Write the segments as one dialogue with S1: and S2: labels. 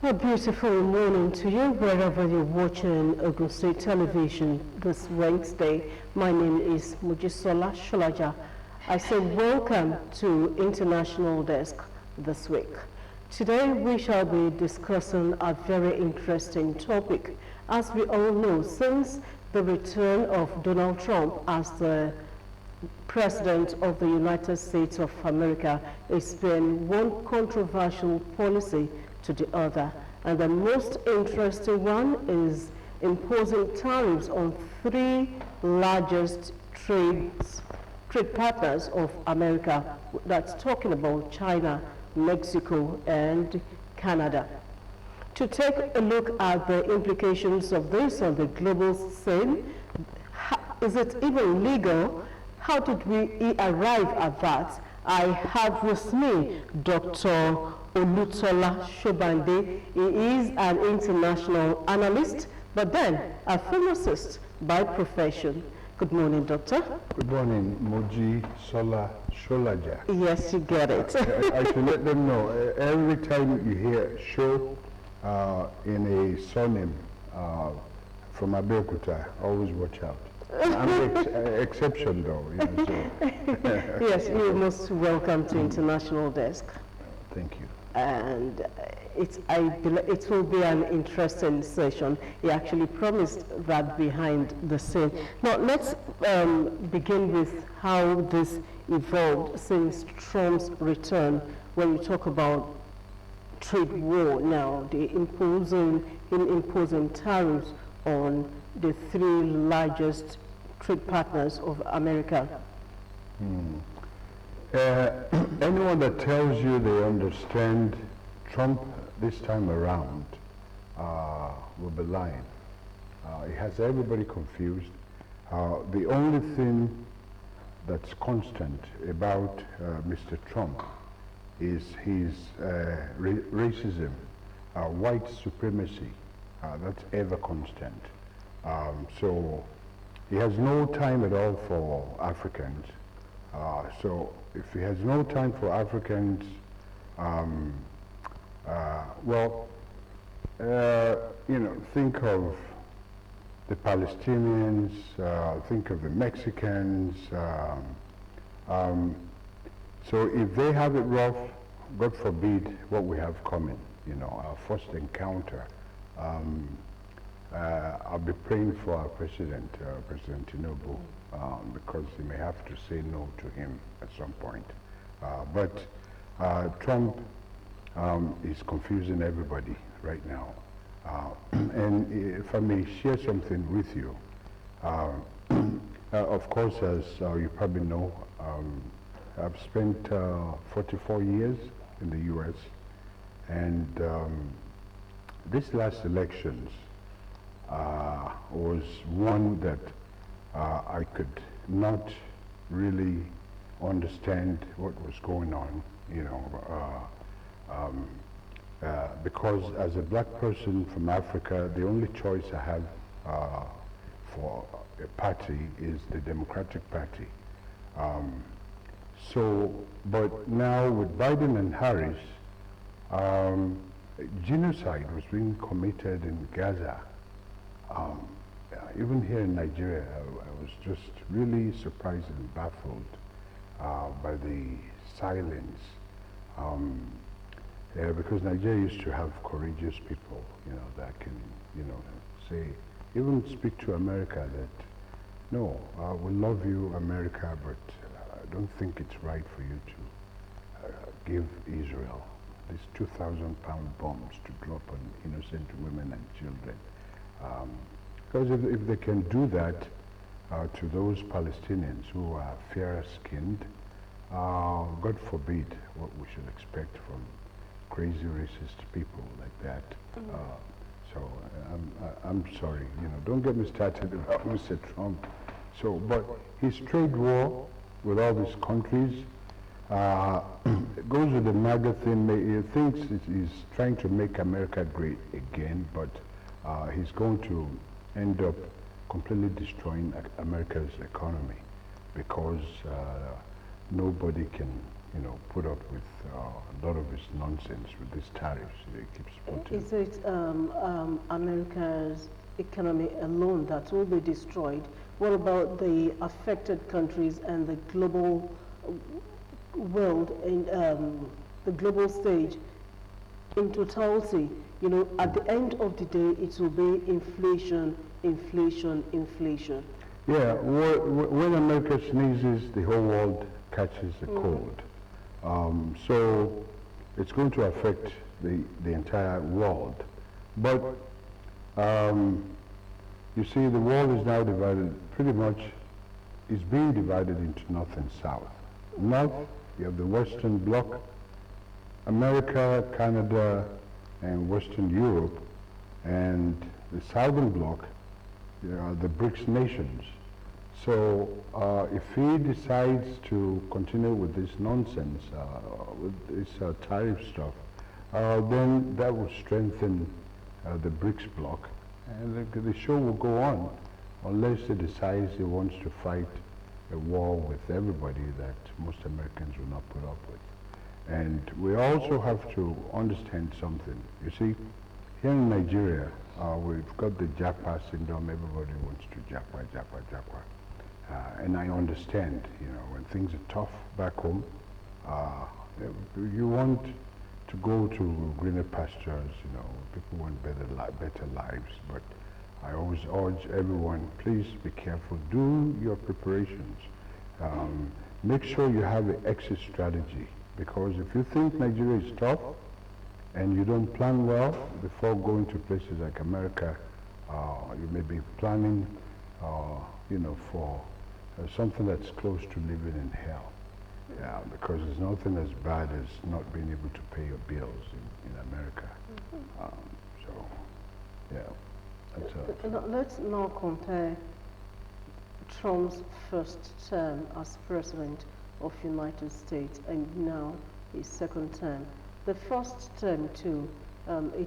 S1: A beautiful morning to you wherever you're watching Ogun State Television this Wednesday. My name is Mojisola Sholaja. I say welcome to International Desk this week. Today we shall be discussing a very interesting topic. As we all know, since the return of Donald Trump as the President of the United States of America, it's been one controversial policy to the other. And the most interesting one is imposing tariffs on three largest trade partners of America. That's talking about China, Mexico, and Canada. To take a look at the implications of this on the global scene, is it even legal? How did we arrive at that? I have with me Dr. Olutola Shobande. He is an international analyst, but then a pharmacist by profession. Good morning, doctor.
S2: Good morning, Moji Sola Sholaja.
S1: Yes, you get it.
S2: I should let them know, every time you hear show in a surname from Abeokuta, always watch out. I'm the exception though. So.
S1: Yes, you're most welcome to International Desk.
S2: Thank you.
S1: And it will be an interesting session. He actually promised that behind the scene. Now let's begin with how this evolved since Trump's return. When we talk about trade war now, the imposing tariffs on the three largest trade partners of America.
S2: Anyone that tells you they understand Trump this time around will be lying. It has everybody confused. The only thing that's constant about Mr. Trump is his racism, white supremacy. That's ever constant. So he has no time at all for Africans. So if he has no time for Africans, think of the Palestinians, think of the Mexicans. So if they have it rough, God forbid what we have coming, our first encounter. I'll be praying for our president, President Tinubu, because he may have to say no to him at some point. But Trump is confusing everybody right now. And if I may share something with you, of course, as you probably know, I've spent 44 years in the U.S. and this last elections was one that I could not really understand what was going on, because as a black person from Africa, the only choice I have for a party is the Democratic Party. But now with Biden and Harris, genocide was being committed in Gaza. Even here in Nigeria, I was just really surprised and baffled by the silence. Because Nigeria used to have courageous people, that can, say, even speak to America that, no, we love you, America, but I don't think it's right for you to give Israel these 2,000-pound bombs to drop on innocent women and children. Because if they can do that to those Palestinians who are fair-skinned, God forbid what we should expect from crazy racist people like that. So I'm sorry, don't get me started about Mr. Trump. But his trade war with all these countries goes with the MAGA thing. He thinks he's trying to make America great again, but he's going to end up completely destroying America's economy because nobody can, put up with a lot of his nonsense with these tariffs he keeps putting.
S1: Is it America's economy alone that will be destroyed? What about the affected countries and the global world in the global stage in totality? At the end of the day, it will be inflation, inflation, inflation.
S2: Yeah, when America sneezes, the whole world catches a cold. So it's going to affect the entire world. But you see, the world is now divided, pretty much is being divided into north and south. North, you have the Western Bloc, America, Canada, and Western Europe, and the Southern Bloc, the BRICS nations. So if he decides to continue with this nonsense, with this tariff stuff, then that will strengthen the BRICS bloc, and the show will go on unless he decides he wants to fight a war with everybody that most Americans will not put up with. And we also have to understand something. You see, here in Nigeria, we've got the Japa syndrome. Everybody wants to Japa, Japa, Japa. And I understand, when things are tough back home, you want to go to greener pastures, people want better lives. But I always urge everyone, please be careful. Do your preparations. Make sure you have an exit strategy, because if you think Nigeria is tough and you don't plan well before going to places like America, you may be planning, for something that's close to living in hell. Yeah, because there's nothing as bad as not being able to pay your bills in America.
S1: Let's now compare Trump's first term as president of United States and now his second term. The first term too, he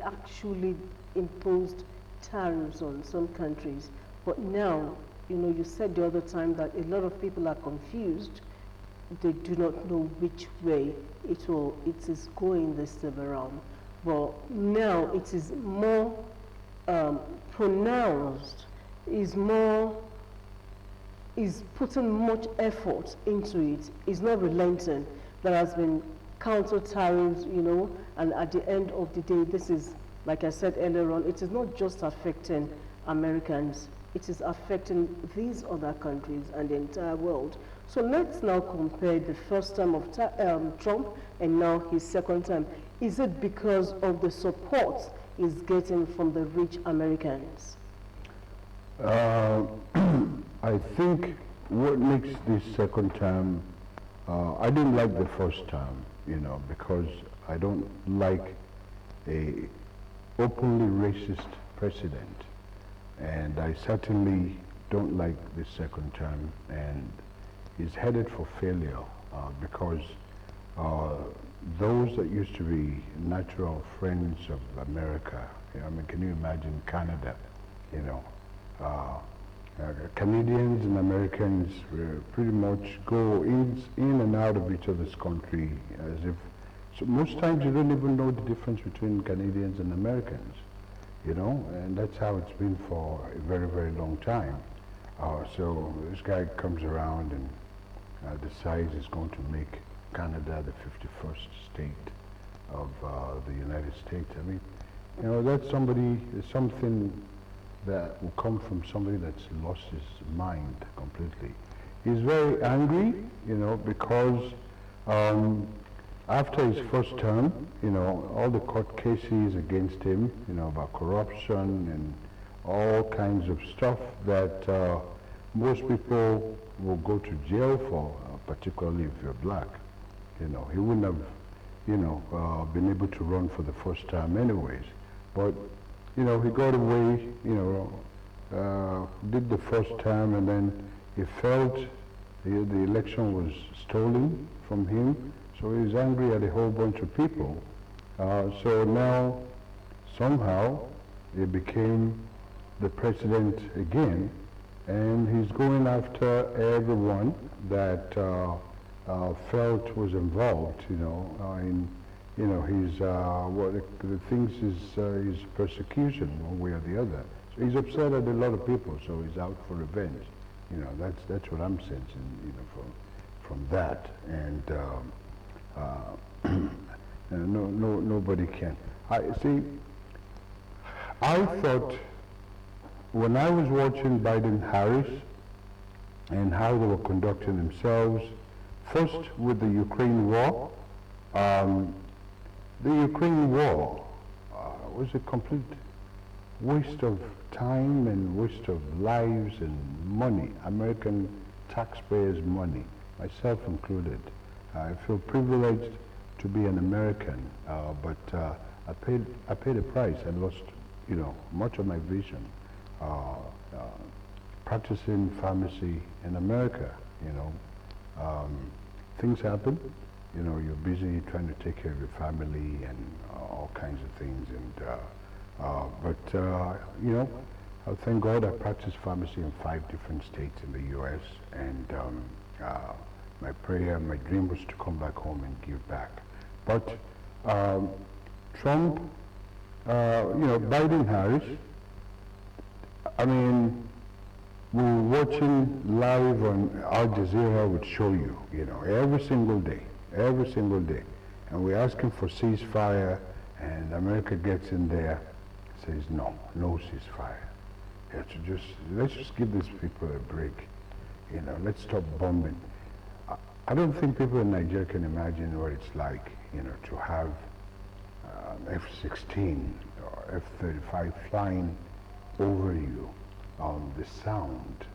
S1: actually imposed tariffs on some countries, but now, you said the other time that a lot of people are confused. They do not know which way it is going this time around. Well, now it is more pronounced, is putting much effort into it, is not relenting. There has been counter tariffs, and at the end of the day, this is, like I said earlier on, it is not just affecting Americans, it is affecting these other countries and the entire world. So let's now compare the first term of Trump and now his second term. Is it because of the support he's getting from the rich Americans?
S2: I think what makes this second term, I didn't like the first term, because I don't like a openly racist president. And I certainly don't like this second term, and he's headed for failure because those that used to be natural friends of America, can you imagine Canada, Canadians and Americans pretty much go in and out of each other's country as if, so most times you don't even know the difference between Canadians and Americans. And that's how it's been for a very, very long time. So this guy comes around and decides he's going to make Canada the 51st state of the United States. That's something that will come from somebody that's lost his mind completely. He's very angry, because after his first term, all the court cases against him, about corruption and all kinds of stuff that most people will go to jail for, particularly if you're black. He wouldn't have, been able to run for the first time anyways. But, he got away, did the first term, and then he felt the election was stolen from him. So he's angry at a whole bunch of people. So now, somehow, he became the president again, and he's going after everyone that felt was involved, in, his, the things is persecution one way or the other. So he's upset at a lot of people, so he's out for revenge. That's what I'm sensing, from that. And nobody can. I thought when I was watching Biden-Harris and how they were conducting themselves, first with the Ukraine war, the Ukraine war was a complete waste of time and waste of lives and money, American taxpayers' money, myself included. I feel privileged to be an American, but I paid a price. I lost, much of my vision. Practicing pharmacy in America, things happen. You're busy trying to take care of your family and all kinds of things. And thank God I practiced pharmacy in 5 different states in the U.S. And my prayer, my dream was to come back home and give back. But Trump, Biden-Harris, we were watching live on Al Jazeera would show you, every single day. And we're asking for ceasefire, and America gets in there, says no ceasefire. Let's just give these people a break. Let's stop bombing. I don't think people in Nigeria can imagine what it's like, to have F-16 or F-35 flying over you. The sound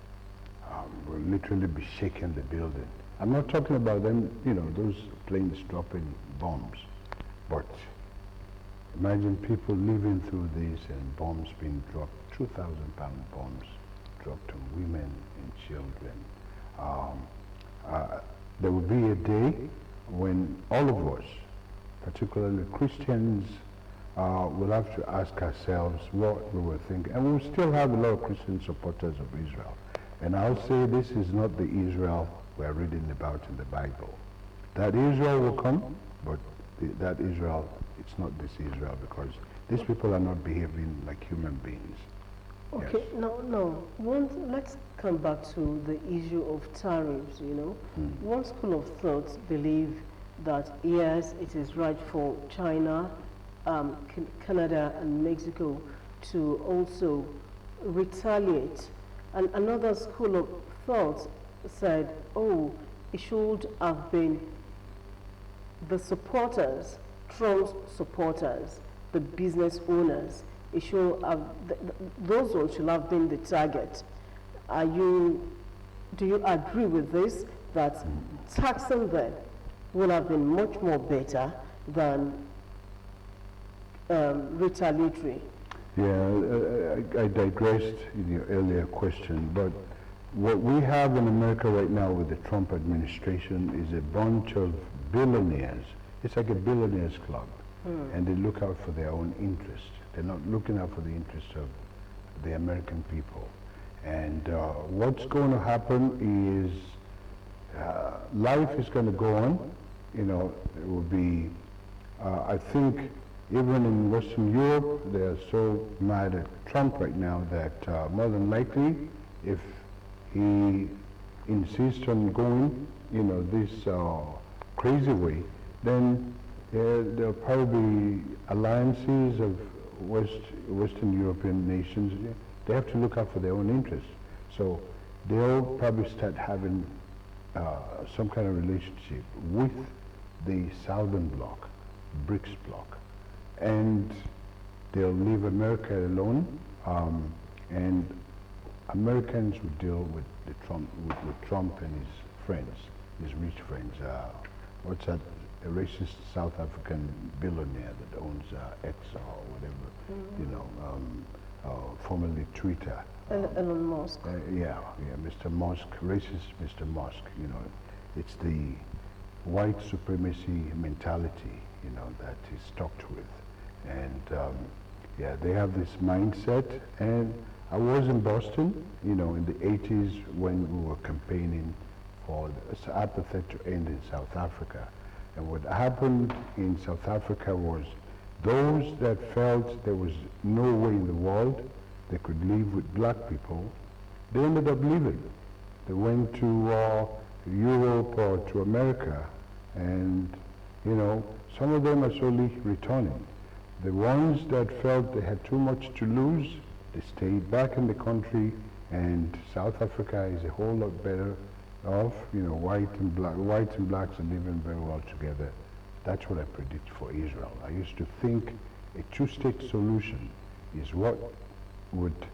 S2: will literally be shaking the building. I'm not talking about them, those planes dropping bombs, but imagine people living through this and bombs being dropped, 2,000-pound bombs dropped on women and children. There will be a day when all of us, particularly Christians, will have to ask ourselves what we were thinking. And we'll still have a lot of Christian supporters of Israel. And I'll say this is not the Israel we're reading about in the Bible. That Israel will come, but that Israel, it's not this Israel, because these people are not behaving like human beings.
S1: Okay,
S2: Yes.
S1: no. Let's come back to the issue of tariffs, One school of thought believe that, yes, it is right for China, Canada, and Mexico to also retaliate. And another school of thought said, oh, it should have been the supporters, Trump's supporters, the business owners. It should have, those ones should have been the target. Do you agree with this, that taxing them would have been much more better than retaliatory?
S2: Yeah, I digressed in your earlier question, but what we have in America right now with the Trump administration is a bunch of billionaires. It's like a billionaires club, and they look out for their own interest. They're not looking out for the interests of the American people. And what's going to happen is life is going to go on. It will be, I think, even in Western Europe, they are so mad at Trump right now that more than likely, if he insists on going, this crazy way, then there'll probably be alliances of Western European nations. They have to look out for their own interests. So they'll probably start having some kind of relationship with the Southern Bloc, BRICS bloc. And they'll leave America alone, and Americans will deal with Trump and his friends, his rich friends. What's that? A racist South African billionaire that owns X or whatever, formerly Twitter.
S1: Elon Musk.
S2: Yeah, Mr. Musk, racist Mr. Musk. It's the white supremacy mentality, that he's stuck with. And they have this mindset. And I was in Boston, in the 80s when we were campaigning for apartheid to end in South Africa. And what happened in South Africa was those that felt there was no way in the world they could live with black people, they ended up leaving. They went to Europe or to America, and you know, some of them are slowly returning. The ones that felt they had too much to lose, they stayed back in the country, and South Africa is a whole lot better off. You know, whites and blacks are living very well together. That's what I predict for Israel. I used to think a two-state solution is what would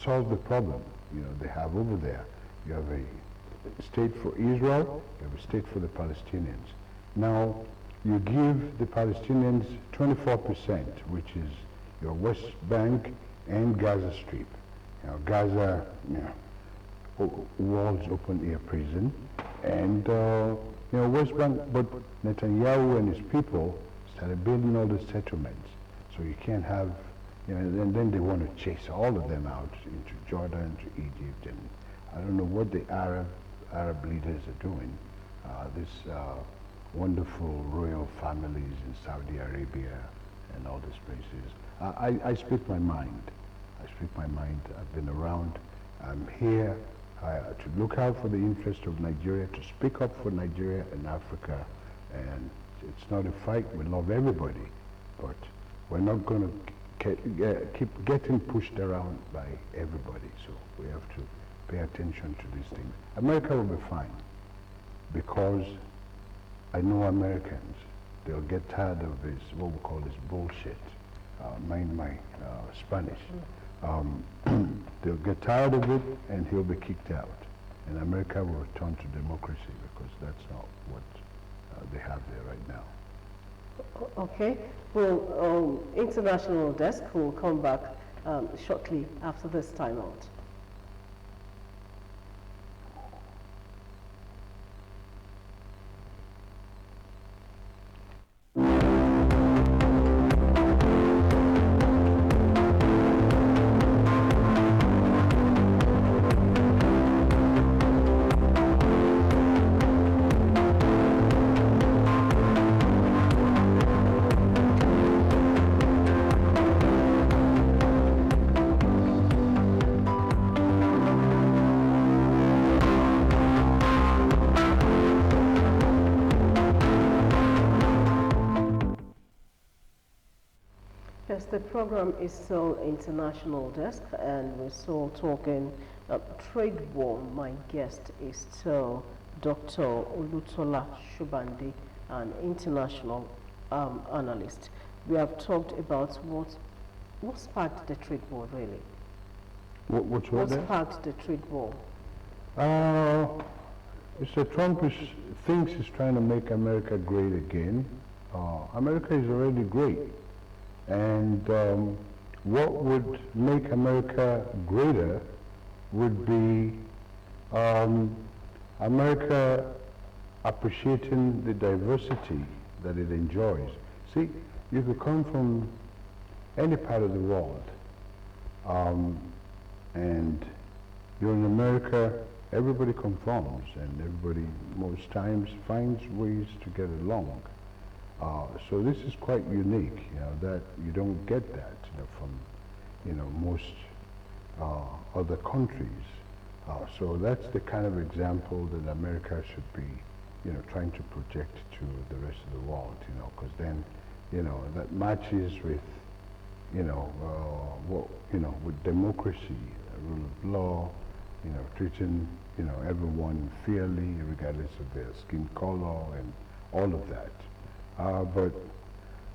S2: solve the problem, you know, they have over there. You have a state for Israel, you have a state for the Palestinians. Now, you give the Palestinians 24%, which is your West Bank and Gaza Strip. You know, Gaza, you know, walls open air prison, and you know, West Bank, but Netanyahu and his people started building all the settlements. So you can't have, you know, and then they want to chase all of them out into Jordan, to Egypt, and I don't know what the Arab leaders are doing. These wonderful royal families in Saudi Arabia and all these places. I speak my mind. I speak my mind. I've been around. I'm here to look out for the interest of Nigeria, to speak up for Nigeria and Africa. And it's not a fight. We love everybody, but we're not going to keep getting pushed around by everybody. So we have to pay attention to these things. America will be fine, because I know Americans. They'll get tired of this, what we call this bullshit. Mind my Spanish. They'll get tired of it, and he'll be kicked out. And America will return to democracy, because that's not what they have there right now.
S1: Okay. Well, International Desk will come back shortly after this time out. Yes, the program is still International Desk, and we're still talking trade war. My guest is still Dr. Olutola Shobande, an international analyst. We have talked about what sparked the trade war, really.
S2: What
S1: sparked the trade war?
S2: Mr. Trump thinks he's trying to make America great again. America is already great. And what would make America greater would be America appreciating the diversity that it enjoys. See, you could come from any part of the world, and you're in America, everybody conforms, and everybody most times finds ways to get along. So this is quite unique, you know, that you don't get that, you know, from, you know, most other countries. So that's the kind of example that America should be, you know, trying to project to the rest of the world, you know, because then, you know, that matches with, you know, what, you know, with democracy, rule of law, you know, treating, you know, everyone fairly, regardless of their skin color and all of that. But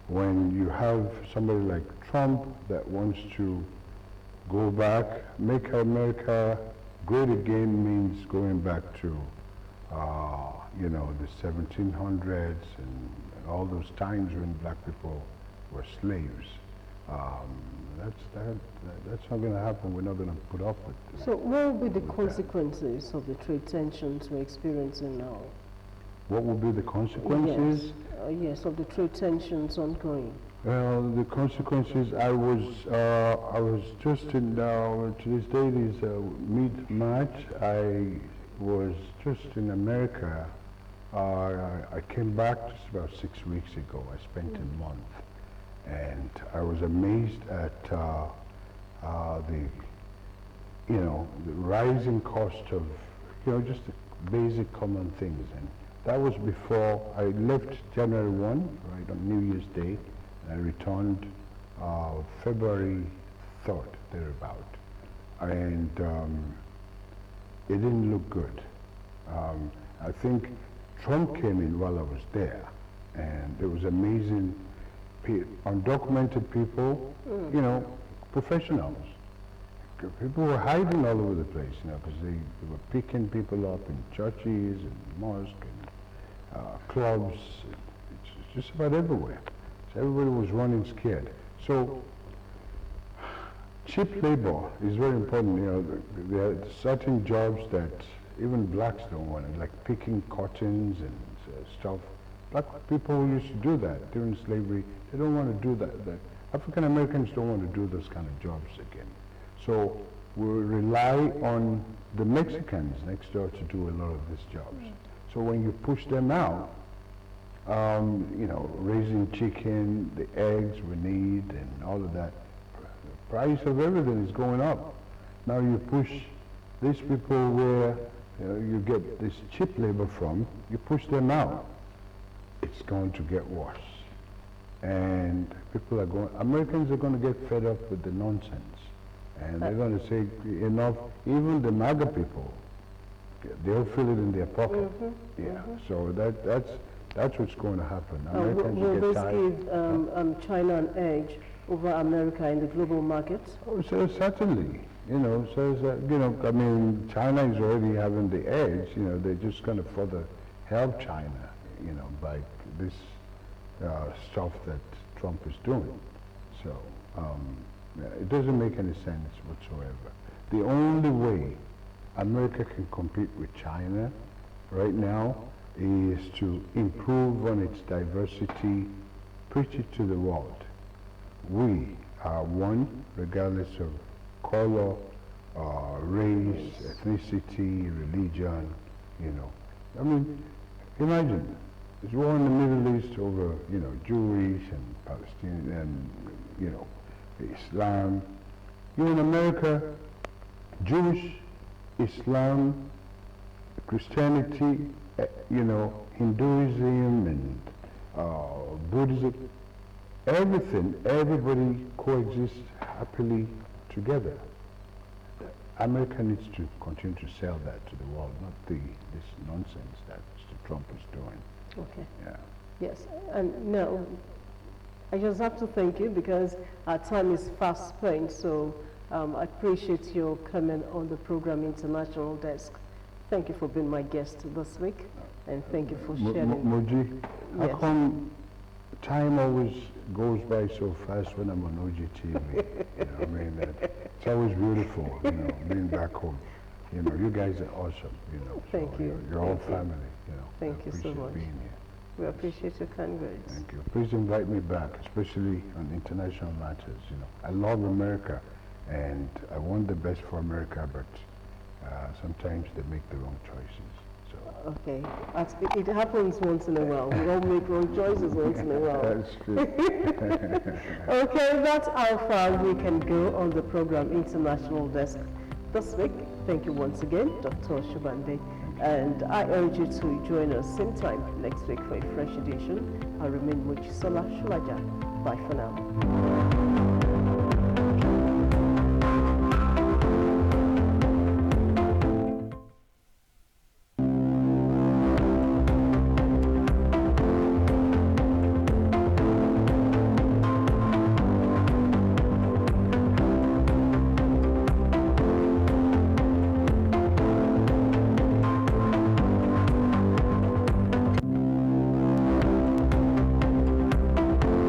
S2: when you have somebody like Trump that wants to go back, make America great again means going back to, you know, the 1700s and all those times when black people were slaves. That's not going to happen. We're not going to put up with it.
S1: So what will be the consequences of the trade tensions we're experiencing now?
S2: What will be the consequences?
S1: Yes, of the trade tensions ongoing.
S2: Well, the consequences, I was just in, today's date is mid-March. I was just in America. I came back just about 6 weeks ago. I spent a month, and I was amazed at the rising cost of, just the basic common things. And that was before I left January 1, right on New Year's Day. I returned February 3rd, thereabout. And it didn't look good. I think Trump came in while I was there, and it was amazing. Undocumented people, professionals. People were hiding all over the place, because they were picking people up in churches and mosques and clubs. It's just about everywhere. So everybody was running scared. So cheap labor is very important. There are certain jobs that even blacks don't want, like picking cottons and stuff. Black people used to do that during slavery. They don't want to do that. The African Americans don't want to do those kind of jobs again. So we rely on the Mexicans next door to do a lot of these jobs. So when you push them out, raising chicken, the eggs we need, and all of that, the price of everything is going up. Now you push these people where you get this cheap labor from, you push them out, it's going to get worse. And Americans are going to get fed up with the nonsense. And they're going to say, enough. Even the MAGA people, they'll feel it in their pocket. So that's what's going to happen.
S1: Will this give China an edge over America in the global market?
S2: Oh, so certainly. China is already having the edge. They're just going to further help China, by this stuff that Trump is doing. So it doesn't make any sense whatsoever. The only way America can compete with China right now is to improve on its diversity, preach it to the world. We are one, regardless of color, race, ethnicity, religion, imagine, there's war in the Middle East over, Jewish and Palestinian and, Islam. In America, Jewish, Islam, Christianity, Hinduism and Buddhism, everybody coexists happily together. America needs to continue to sell that to the world, not this nonsense that Mr. Trump is doing.
S1: Okay.
S2: Yeah.
S1: Yes, and no, I just have to thank you because our time is fast spent, so I appreciate your comment on the program International Desk. Thank you for being my guest this week, and thank you for sharing.
S2: Moji,
S1: yes.
S2: How come time always goes by so fast when I'm on OG TV? It's always beautiful, being back home. You guys are awesome,
S1: Thank
S2: so
S1: you.
S2: You're all family,
S1: Thank you so much.
S2: Being here.
S1: We appreciate your kind words.
S2: Thank you. Please invite me back, especially on international matters. I love America, and I want the best for America, but sometimes they make the wrong choices. So.
S1: Okay, it happens once in a while. We all make wrong choices once in a while.
S2: That's true.
S1: Okay, that's how far we can go on the program International Desk this week. Thank you once again, Dr. Shubande. And I urge you to join us same time next week for a fresh edition. I remain Mojisola Shulaja. Bye for now.